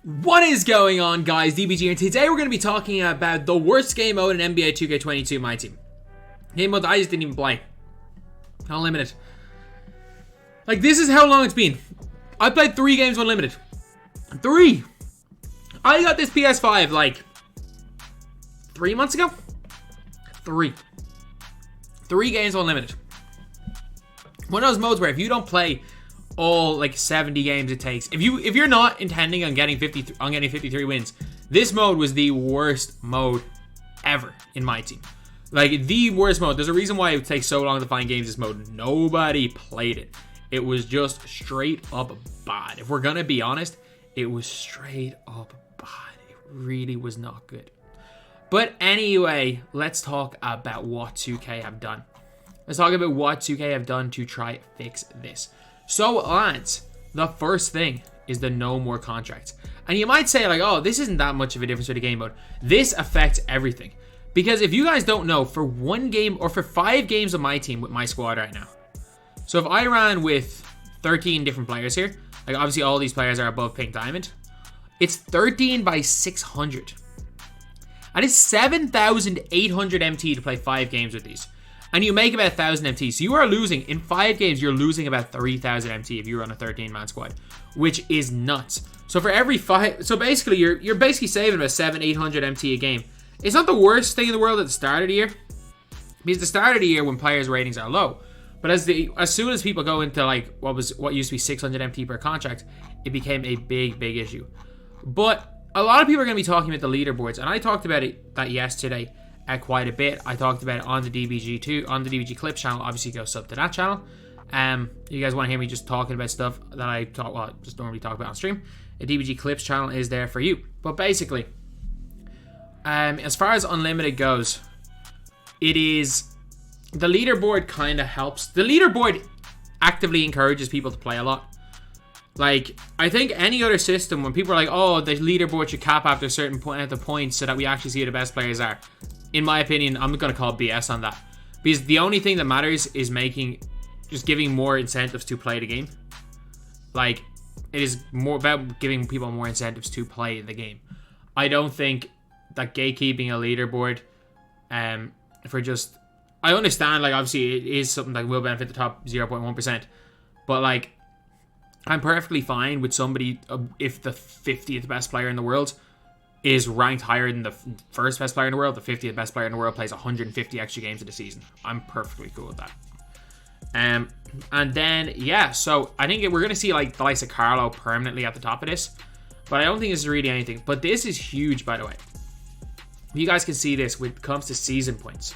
What is going on, guys? DBG, and today we're going to be talking about the worst game mode in NBA 2K23 Myteam. Game mode that I just didn't even play. Unlimited. Like, this is how long it's been. I played 3 games unlimited. 3! I got this PS5 like 3 months ago. 3 games unlimited. One of those modes where if you don't play all like 70 games it takes, if you're not intending on getting 53 wins, this mode was the worst mode ever in my team. Like, the worst mode. There's a reason why it takes so long to find games this mode. Nobody played it. It was just straight up bad. If we're gonna be honest, it was straight up bad. It really was not good. But anyway, let's talk about what 2K have done. Let's talk about what 2K have done to try fix this. So, lads, the first thing is the no more contracts. And you might say, like, oh, this isn't that much of a difference with the game mode. This affects everything. Because if you guys don't know, for 1 game or for 5 games of my team with my squad right now. So if I ran with 13 different players here, like obviously all these players are above pink diamond, it's 13 by 600. And it's 7,800 MT to play 5 games with these. And you make about 1,000 MT. So you are losing, in 5 games, you're losing about 3,000 MT if you run a 13-man squad, which is nuts. So for every 5, so basically you're basically saving about 700-800 MT a game. It's not the worst thing in the world at the start of the year, because at the start of the year when players' ratings are low, but as soon as people go into like what used to be 600 MT per contract, it became a big issue. But a lot of people are going to be talking about the leaderboards, and I talked about that yesterday quite a bit. I talked about it on the DBG too, on the DBG Clips channel. Obviously, go sub to that channel. You guys want to hear me just talking about stuff that I just normally talk about on stream? The DBG Clips channel is there for you. But basically, as far as unlimited goes, it is the leaderboard kind of helps. The leaderboard actively encourages people to play a lot. Like, I think any other system, when people are like, oh, the leaderboard should cap after a certain point at the points so that we actually see who the best players are. In my opinion, I'm going to call BS on that. Because the only thing that matters is just giving more incentives to play the game. Like, it is more about giving people more incentives to play the game. I don't think that gatekeeping a leaderboard, I understand, like, obviously it is something that will benefit the top 0.1%. But, like, I'm perfectly fine with somebody, if the 50th best player in the world is ranked higher than the first best player in the world, the 50th best player in the world plays 150 extra games of the season. I'm perfectly cool with that. And then, yeah, so I think we're going to see, like, the likes of Carlo permanently at the top of this. But I don't think this is really anything. But this is huge, by the way. You guys can see this when it comes to season points.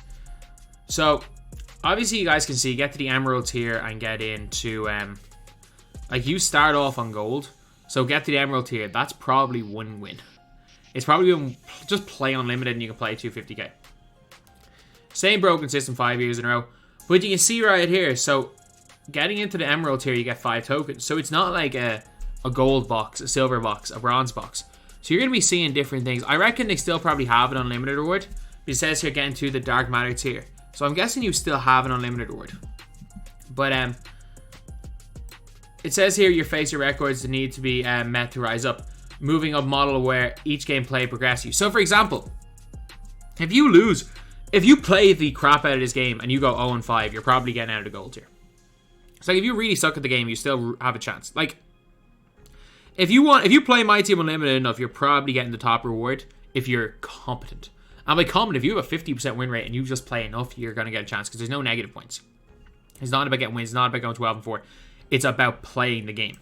So, obviously you guys can see, get to the Emerald tier and get into, like, you start off on gold. So get to the Emerald tier, that's probably 1 win. It's probably just play unlimited and you can play 250k. Same broken system 5 years in a row. But you can see right here, so getting into the Emerald tier, you get 5 tokens. So it's not like a gold box, a silver box, a bronze box. So you're going to be seeing different things. I reckon they still probably have an unlimited reward. It says here, getting to the Dark Matter tier. So I'm guessing you still have an unlimited reward. But it says here your facer records need to be met to rise up. Moving up model where each gameplay progresses you. So for example, if you play the crap out of this game and you go 0-5, you're probably getting out of the gold tier. So like, if you really suck at the game, you still have a chance. Like, if you play my team unlimited enough, you're probably getting the top reward if you're competent. And by competent, if you have a 50% win rate and you just play enough, you're going to get a chance because there's no negative points. It's not about getting wins. It's not about going 12-4. It's about playing the game.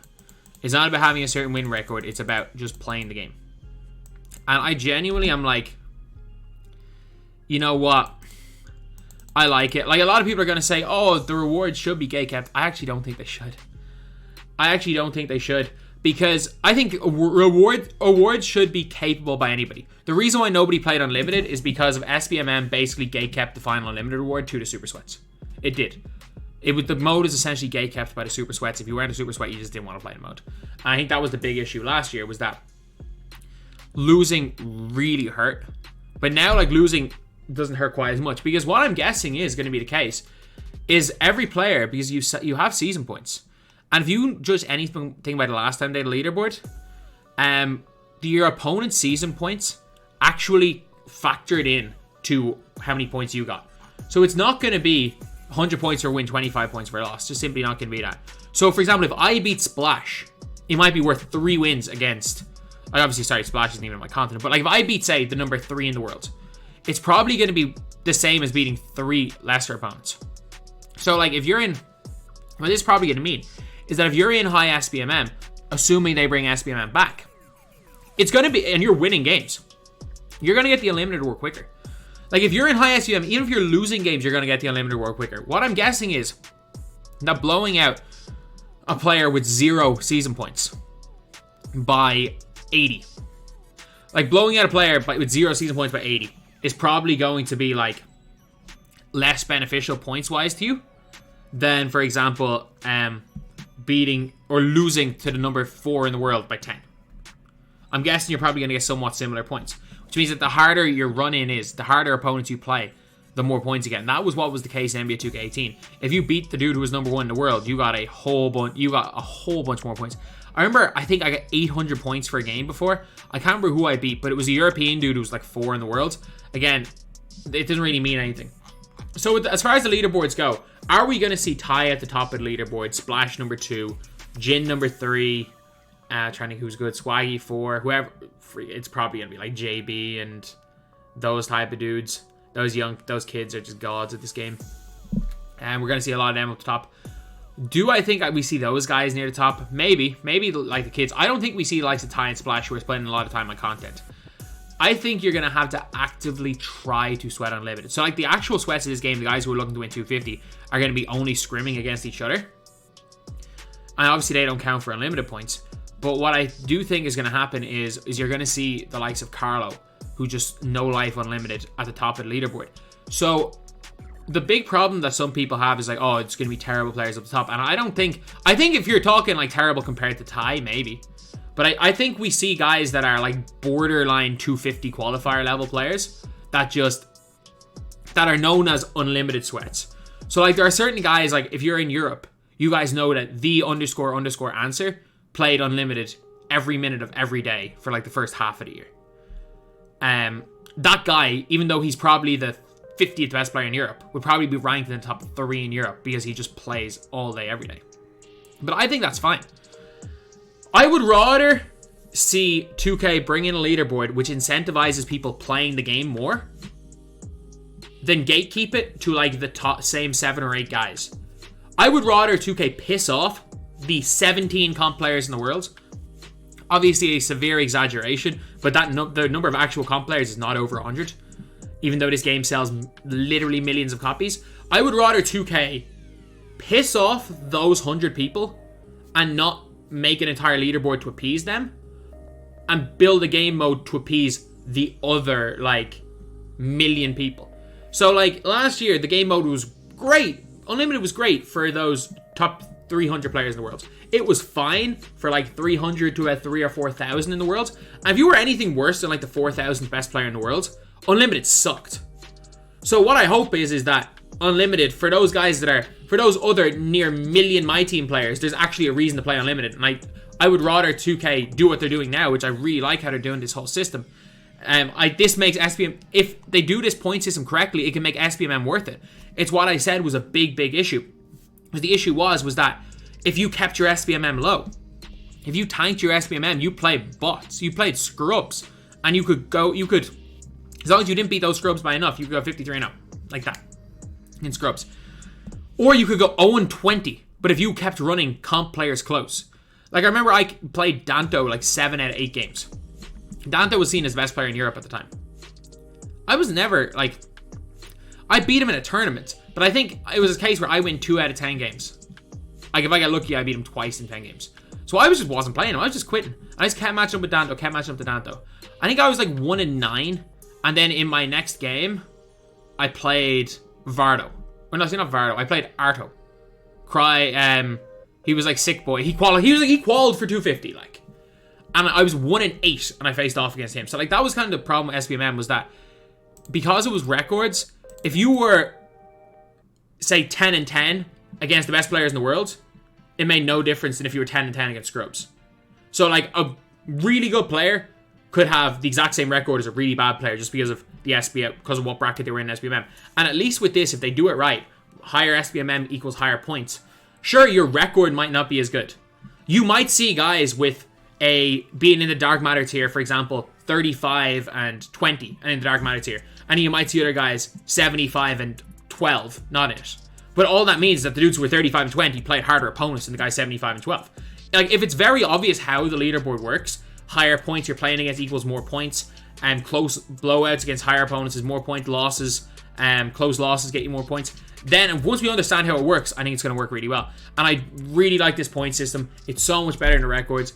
It's not about having a certain win record. It's about just playing the game. And I genuinely am like, you know what? I like it. Like, a lot of people are going to say, oh, the rewards should be gatekept. I actually don't think they should. Because I think awards should be capable by anybody. The reason why nobody played Unlimited is because of SBMM basically gatekept the final Unlimited reward to the Super Sweats. It did. The mode is essentially gatekept by the Super Sweats. If you weren't a Super Sweat, you just didn't want to play the mode. And I think that was the big issue last year, was that losing really hurt. But now, like, losing doesn't hurt quite as much. Because what I'm guessing is going to be the case is every player, because you have season points. And if you judge anything by the last time they had a leaderboard, your opponent's season points actually factored in to how many points you got. So it's not going to be 100 points for a win, 25 points for a loss. Just simply not going to be that. So, for example, if I beat Splash, it might be worth 3 wins against... Splash isn't even on my continent. But, like, if I beat, say, the number 3 in the world, it's probably going to be the same as beating 3 lesser opponents. So, like, if you're in... What this is probably going to mean is that if you're in high SBMM, assuming they bring SBMM back, it's going to be... And you're winning games. You're going to get the Unlimited Award quicker. Like, if you're in high SBMM, even if you're losing games, you're going to get the Unlimited Award quicker. What I'm guessing is that blowing out a player with 0 season points by 80. Like, blowing out a player with 0 season points by 80 is probably going to be, like, less beneficial points-wise to you than, for example, beating or losing to the number 4 in the world by 10. I'm guessing you're probably going to get somewhat similar points, which means that the harder your run-in is, the harder opponents you play, the more points you get. And that was what was the case in NBA 2K18. If you beat the dude who was number 1 in the world, you got a whole bunch more points. I remember, I think I got 800 points for a game before. I can't remember who I beat, but it was a European dude who was like 4 in the world. Again, it doesn't really mean anything. So as far as the leaderboards go, are we going to see Ty at the top of the leaderboard, Splash number 2, Jin number 3, trying to think who's good, Swaggy 4, whoever, it's probably going to be like JB and those type of dudes. Those kids are just gods at this game. And we're going to see a lot of them up the top. Do I think we see those guys near the top? Maybe like the kids. I don't think we see the likes of Ty and Splash who are spending a lot of time on content. I think you're going to have to actively try to sweat Unlimited. So like the actual sweats of this game, the guys who are looking to win 250 are going to be only scrimming against each other. And obviously they don't count for Unlimited points. But what I do think is going to happen is you're going to see the likes of Carlo, who just no life Unlimited, at the top of the leaderboard. So the big problem that some people have is like, oh, it's going to be terrible players up the top. And I think if you're talking like terrible compared to Ty, maybe. But I think we see guys that are like borderline 250 qualifier level players that are known as Unlimited sweats. So like there are certain guys, like if you're in Europe, you guys know that the __ answer played Unlimited every minute of every day for like the first half of the year. That guy, even though he's probably the 50th best player in Europe, would probably be ranked in the top 3 in Europe because he just plays all day, every day. But I think that's fine. I would rather see 2K bring in a leaderboard which incentivizes people playing the game more than gatekeep it to like the top same 7 or 8 guys. I would rather 2K piss off the 17 comp players in the world. Obviously a severe exaggeration, but the number of actual comp players is not over 100. Even though this game sells literally millions of copies. I would rather 2K piss off those 100 people and not make an entire leaderboard to appease them and build a game mode to appease the other like million people. So like last year the game mode was great. Unlimited was great for those top 300 players in the world. It was fine for like 300 to about 3,000 or 4,000 in the world. And if you were anything worse than like the 4,000th best player in the world, Unlimited sucked. So what I hope is that Unlimited, for those guys for those other near million Myteam players, there's actually a reason to play Unlimited. And I would rather 2K do what they're doing now, which I really like how they're doing this whole system. This makes SBM, if they do this point system correctly, it can make SBMM worth it. It's what I said was a big issue. But the issue was that if you kept your SBMM low, if you tanked your SBMM, you played bots, you played scrubs, and you could, as long as you didn't beat those scrubs by enough, you could go 53-0, like that, in scrubs. Or you could go 0-20, but if you kept running comp players close. Like I remember I played Danto like 7 out of 8 games. Danto was seen as the best player in Europe at the time. I was never, like, I beat him in a tournament, but I think it was a case where I win 2 out of 10 games. Like, if I got lucky, I beat him twice in 10 games. So I wasn't playing him. I was just quitting. I just kept matching up with Danto, I think I was like 1-9. And then in my next game, I played Vardo. Or no, not Vardo. I played Arto. He was like sick boy. He qualified for 250, like. And I was 1-8, and I faced off against him. So like that was kind of the problem with SBMM, was that because it was records, if you were say 10-10 against the best players in the world, it made no difference than if you were 10-10 against scrubs. So like a really good player could have the exact same record as a really bad player just because of the SBM, because of what bracket they were in SBMM. And at least with this, if they do it right, higher SBMM equals higher points. Sure, your record might not be as good. You might see guys with being in the dark matter tier, for example, 35 and 20, and in the dark matter tier. And you might see other guys 75 and 12, not in it. But all that means is that the dudes who were 35 and 20 played harder opponents than the guys 75 and 12. Like, if it's very obvious how the leaderboard works, higher points you're playing against equals more points, and close blowouts against higher opponents is more point losses, close losses get you more points. Then, once we understand how it works, I think it's going to work really well. And I really like this point system. It's so much better than the records.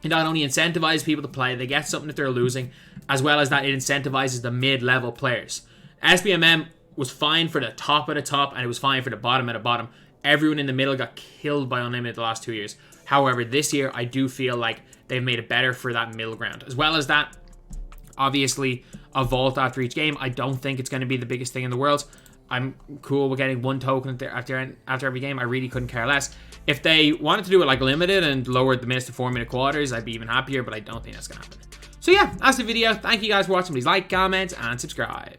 It not only incentivizes people to play, they get something that they're losing, as well as that it incentivizes the mid-level players. SBMM was fine for the top of the top, and it was fine for the bottom of the bottom. Everyone in the middle got killed by Unlimited the last 2 years. However, this year, I do feel like they've made it better for that middle ground. As well as that, obviously, a vault after each game. I don't think it's going to be the biggest thing in the world. I'm cool with getting 1 token after every game. I really couldn't care less. If they wanted to do it like limited and lowered the minutes to 4-minute quarters, I'd be even happier, but I don't think that's going to happen. So yeah, that's the video. Thank you guys for watching. Please like, comment, and subscribe.